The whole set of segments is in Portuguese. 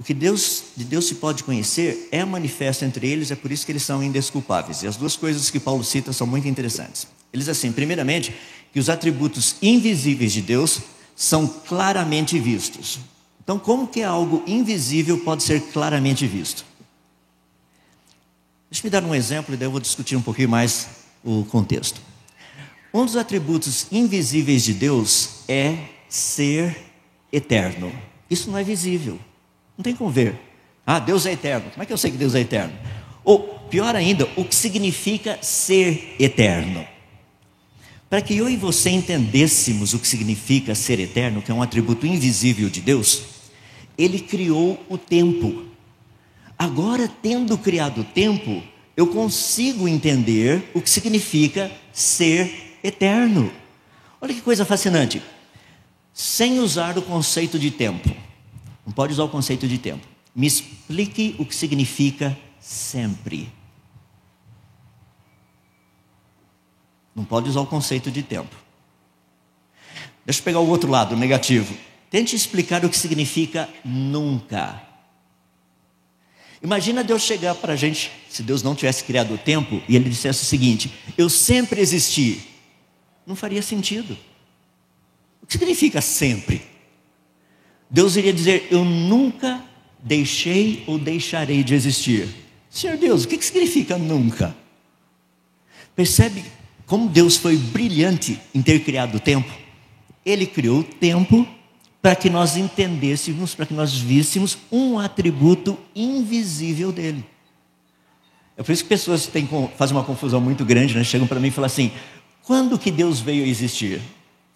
O que de Deus se pode conhecer é manifesto entre eles, é por isso que eles são indesculpáveis. E as duas coisas que Paulo cita são muito interessantes. Ele diz assim, primeiramente, que os atributos invisíveis de Deus são claramente vistos. Então, como que algo invisível pode ser claramente visto? Deixa eu me dar um exemplo e daí eu vou discutir um pouquinho mais o contexto. Um dos atributos invisíveis de Deus é ser eterno. Isso não é visível, não tem como ver. Deus é eterno, como é que eu sei que Deus é eterno? Ou, pior ainda, o que significa ser eterno? Para que eu e você entendêssemos o que significa ser eterno, que é um atributo invisível de Deus, Ele criou o tempo. Agora, tendo criado o tempo, eu consigo entender o que significa ser eterno. Olha que coisa fascinante. Sem usar o conceito de tempo, não pode usar o conceito de tempo, me explique o que significa sempre. Não pode usar o conceito de tempo. Deixa eu pegar o outro lado, o negativo. Tente explicar o que significa nunca. Imagina Deus chegar para a gente, se Deus não tivesse criado o tempo, e Ele dissesse o seguinte: eu sempre existi. Não faria sentido. O que significa sempre? Deus iria dizer: eu nunca deixei ou deixarei de existir. Senhor Deus, o que significa nunca? Percebe como Deus foi brilhante em ter criado o tempo? Ele criou o tempo para que nós entendêssemos, para que nós víssemos um atributo invisível dele. É por isso que pessoas fazem uma confusão muito grande, né? Chegam para mim e falam assim: quando que Deus veio a existir? Eu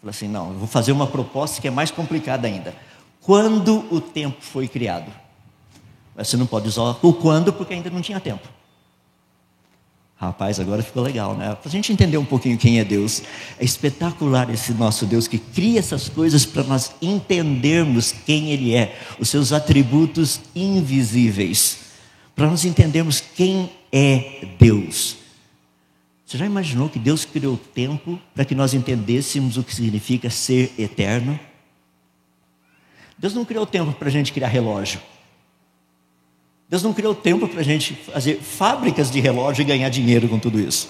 falo assim: não, eu vou fazer uma proposta que é mais complicada ainda. Quando o tempo foi criado? Mas você não pode usar o quando, porque ainda não tinha tempo. Rapaz, agora ficou legal, né? Para a gente entender um pouquinho quem é Deus. É espetacular esse nosso Deus que cria essas coisas para nós entendermos quem Ele é, os seus atributos invisíveis, para nós entendermos quem é Deus. Você já imaginou que Deus criou o tempo para que nós entendêssemos o que significa ser eterno? Deus não criou o tempo para a gente criar relógio. Deus não criou tempo para a gente fazer fábricas de relógio e ganhar dinheiro com tudo isso.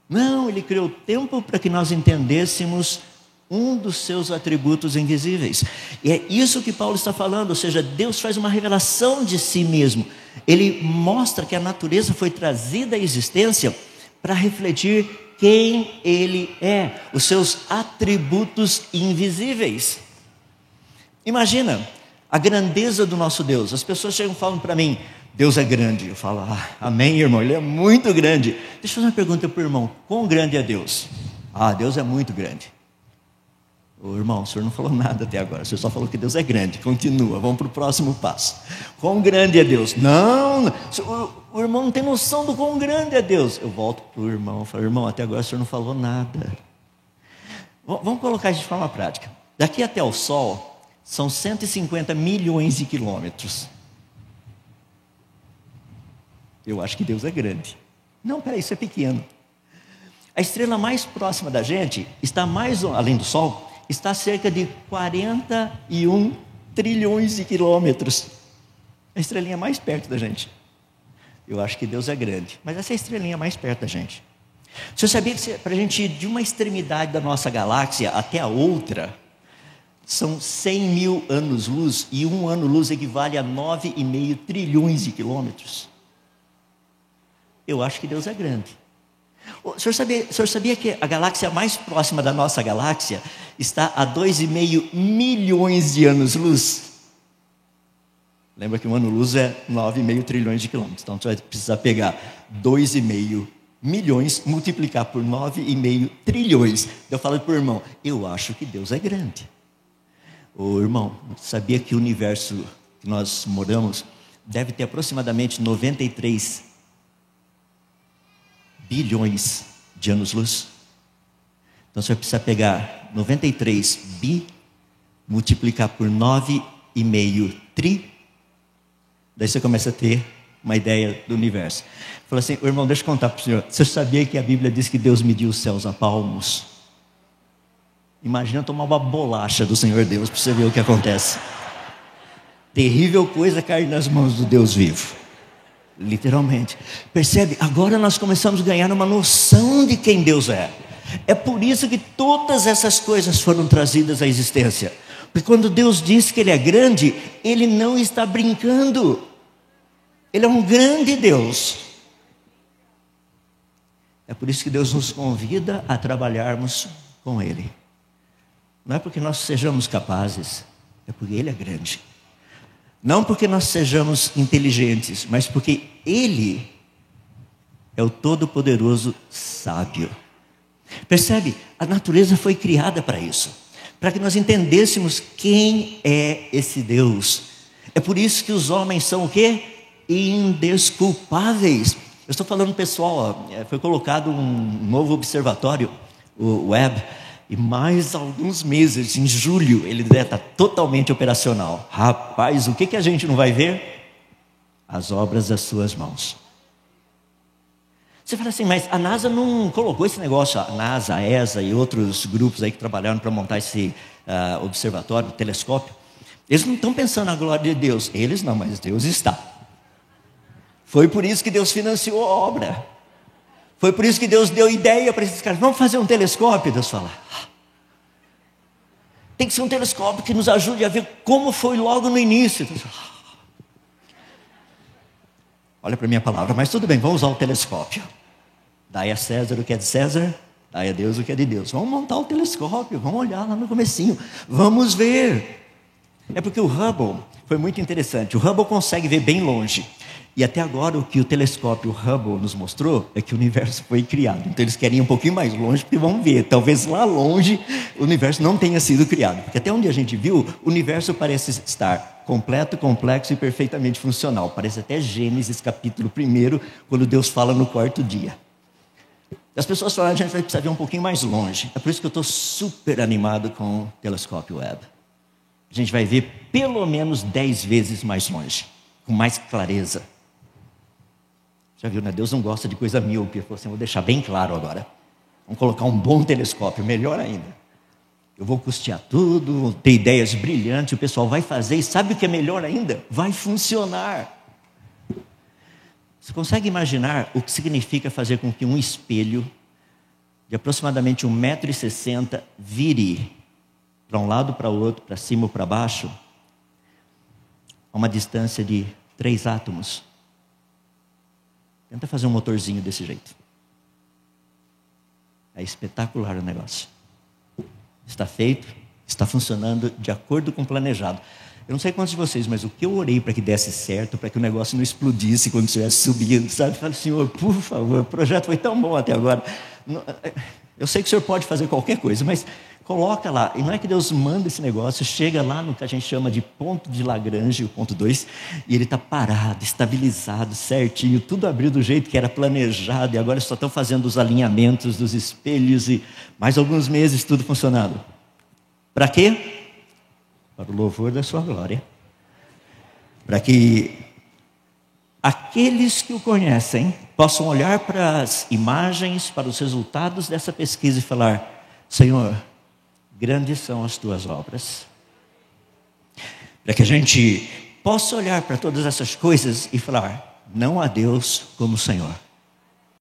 Não, Ele criou tempo para que nós entendêssemos um dos seus atributos invisíveis. E é isso que Paulo está falando, ou seja, Deus faz uma revelação de si mesmo. Ele mostra que a natureza foi trazida à existência para refletir quem Ele é, os seus atributos invisíveis. Imagina a grandeza do nosso Deus. As pessoas chegam e falam para mim: Deus é grande. Eu falo: amém, irmão, Ele é muito grande. Deixa eu fazer uma pergunta para o irmão: quão grande é Deus? Deus é muito grande. Ô irmão, o senhor não falou nada até agora, o senhor só falou que Deus é grande. Continua, vamos para o próximo passo. Quão grande é Deus? Não, o irmão não tem noção do quão grande é Deus. Eu volto para o irmão e falo: irmão, até agora o senhor não falou nada. Vamos colocar isso de forma prática. Daqui até o Sol são 150 milhões de quilômetros. Eu acho que Deus é grande. Não, peraí, isso é pequeno. A estrela mais próxima da gente está além do Sol, está a cerca de 41 trilhões de quilômetros. A estrelinha mais perto da gente. Eu acho que Deus é grande, mas essa é a estrelinha mais perto da gente. Você sabia que para a gente ir de uma extremidade da nossa galáxia até a outra, são 100 mil anos-luz, e um ano-luz equivale a 9,5 trilhões de quilômetros. Eu acho que Deus é grande. O senhor sabia que a galáxia mais próxima da nossa galáxia está a 2,5 milhões de anos-luz? Lembra que um ano-luz é 9,5 trilhões de quilômetros. Então você vai precisar pegar 2,5 milhões, multiplicar por 9,5 trilhões. Eu falo para o irmão: eu acho que Deus é grande. Ô irmão, sabia que o universo que nós moramos deve ter aproximadamente 93 bilhões de anos-luz? Então você vai precisar pegar 93 bi, multiplicar por 9,5 tri, daí você começa a ter uma ideia do universo. Fala assim: irmão, deixa eu contar para o senhor. Você sabia que a Bíblia diz que Deus mediu os céus a palmos? Imagina tomar uma bolacha do Senhor Deus para você ver o que acontece. Terrível coisa cair nas mãos do Deus vivo. Literalmente. Percebe? Agora nós começamos a ganhar uma noção de quem Deus é. É por isso que todas essas coisas foram trazidas à existência. Porque quando Deus diz que Ele é grande, Ele não está brincando. Ele é um grande Deus. É por isso que Deus nos convida a trabalharmos com Ele. Não é porque nós sejamos capazes, é porque Ele é grande. Não porque nós sejamos inteligentes, mas porque Ele é o Todo-Poderoso sábio. Percebe? A natureza foi criada para isso, para que nós entendêssemos quem é esse Deus. É por isso que os homens são o quê? Indesculpáveis. Eu estou falando, pessoal, foi colocado um novo observatório, o Webb, e mais alguns meses, em julho, ele deve estar totalmente operacional. Rapaz, o que a gente não vai ver? As obras das suas mãos. Você fala assim, mas a NASA não colocou esse negócio, a NASA, a ESA e outros grupos aí que trabalharam para montar esse observatório, telescópio. Eles não estão pensando na glória de Deus. Eles não, mas Deus está. Foi por isso que Deus financiou a obra. Foi por isso que Deus deu ideia para esses caras. Vamos fazer um telescópio? Deus fala, tem que ser um telescópio que nos ajude a ver como foi logo no início. Deus fala, olha para a minha palavra, mas tudo bem, vamos usar o telescópio. Dai a César o que é de César, dai a Deus o que é de Deus. Vamos montar o telescópio, vamos olhar lá no comecinho, vamos ver. É porque o Hubble foi muito interessante. O Hubble consegue ver bem longe. E até agora o que o telescópio Hubble nos mostrou é que o universo foi criado. Então eles querem ir um pouquinho mais longe, porque vão ver, talvez lá longe o universo não tenha sido criado. Porque até onde a gente viu, o universo parece estar completo, complexo e perfeitamente funcional. Parece até Gênesis capítulo 1, quando Deus fala no quarto dia. As pessoas falam, a gente vai precisar ver um pouquinho mais longe. É por isso que eu estou super animado com o telescópio Webb. A gente vai ver pelo menos 10 vezes mais longe, com mais clareza. Já viu, né? Deus não gosta de coisa míope. Ele falou assim, vou deixar bem claro agora. Vamos colocar um bom telescópio, melhor ainda. Eu vou custear tudo, vou ter ideias brilhantes, o pessoal vai fazer, e sabe o que é melhor ainda? Vai funcionar. Você consegue imaginar o que significa fazer com que um espelho de aproximadamente 1,60 m vire para um lado, para o outro, para cima ou para baixo, a uma distância de 3 átomos? Tenta fazer um motorzinho desse jeito. É espetacular o negócio. Está feito, está funcionando de acordo com o planejado. Eu não sei quantos de vocês, mas o que eu orei para que desse certo, para que o negócio não explodisse quando estivesse subindo, sabe? Falei, Senhor, por favor, o projeto foi tão bom até agora. Eu sei que o Senhor pode fazer qualquer coisa, mas coloca lá. E não é que Deus manda esse negócio, chega lá no que a gente chama de ponto de Lagrange, o ponto 2, e ele está parado, estabilizado, certinho, tudo abriu do jeito que era planejado, e agora só estão fazendo os alinhamentos dos espelhos, e mais alguns meses tudo funcionando. Para quê? Para o louvor da sua glória. Para que aqueles que o conhecem possam olhar para as imagens, para os resultados dessa pesquisa e falar, Senhor, grandes são as tuas obras. Para que a gente possa olhar para todas essas coisas e falar, não há Deus como o Senhor.